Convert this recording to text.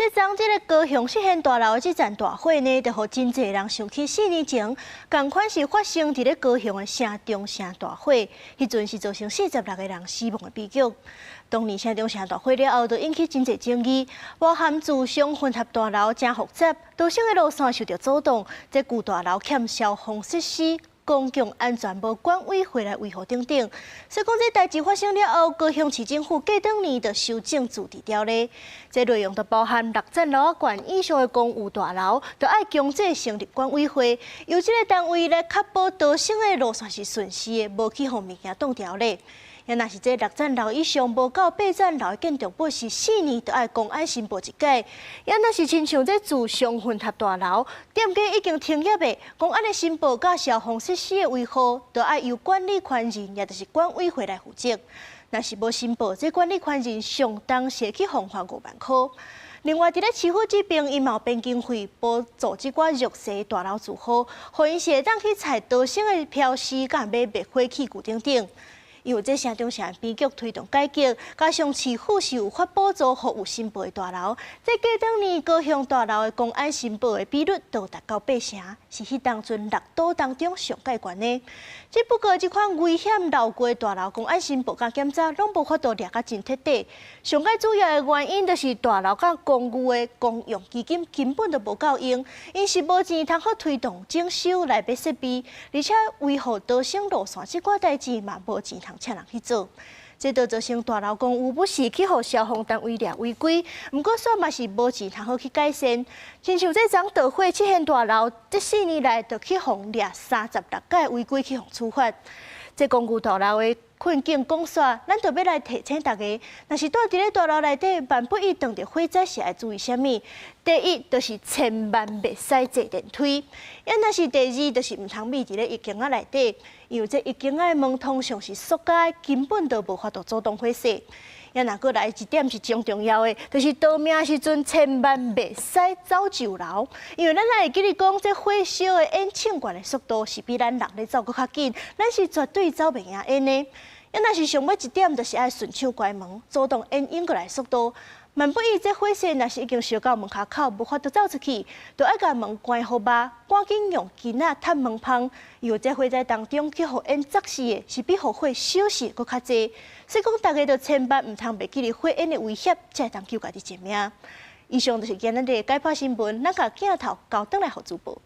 这桩这个高雄实现大楼的这场大火呢，就互真侪人想起4年前，同款是发生伫咧高雄的城中城大火，迄阵是造成46个人死亡的悲剧。当年城中城大火了后，就引起真侪争议，包含自商混合大楼真复杂，道省的路线受到阻挡，这旧大楼欠消防设施。公共安全无管委会来维护等等，所以讲这代志发生了后，高雄市政府过当年就修正自治条例，这内容就包含6层楼管以上的公寓大楼，就要强制成立管委会，由这个单位来确保道省的路线是顺时的，无去互物件挡条咧。也若是这6层楼以上无到8层楼的建筑物，是4年就要公安申报一届。也若是亲像这自商混合大楼，店家已经停业的，公安的申报甲消防设施的维护，都要由管理权人，也就是管委会来负责。若是无申报，这管理权人上当是去罚款5万块。另外，伫咧市府这边，因有编经费补助这寡弱势大楼住户，互因是会当去采道省的标示，甲买灭火器具等等。因为这城中城编剧推动改革，加上市府是有发补助服务申报的大楼，这过当年高雄大楼的公安申报的比率都达到8成，是迄当阵6都当中上界悬的。只不过这款危险老旧的大楼公安申报甲检查，拢无法度抓甲真彻底。上界主要的原因就是大楼甲公寓的公用基金根本就无够用，因是无钱通好推动整修内部设备，而且维护道省路线这寡代志嘛无钱通请人去做。这都造成大楼公寓不是去互消防单位掠违规，不过煞嘛是无钱通好去改善。亲像这桩大火出现大楼，这4年来就去互掠36届违规去互处罚。这公寓大楼的困境讲煞，咱就要来提醒大家，若是住伫咧大楼内底，万不一当着火灾是要注意啥物？第一，就是千万袂使坐电梯；也若是第二，就是毋通秘伫咧浴缸仔内底，因为这浴缸仔的门通常是塑胶的，根本就无法度阻挡火势。也若过来一点是真重要的，就是逃命时阵千万袂使走旧楼，因为咱会记你讲，这火烧的烟囱管的速度是比咱人咧走搁较紧，咱是绝对走袂赢烟的。也若是上尾一点，就是爱顺手关门，阻挡烟引过来速度。万不一这火势若是已经烧到门口口，无法度走出去，就要甲门关好吧，赶紧用巾仔探门芳。因为这火灾当中去互烟砸死的，是比互火烧死搁较济。所以讲，大家就千万唔通袂记哩火烟的威胁，才会当救家己一命。以上就是今日的解剖新闻，咱甲镜头交转来互主播。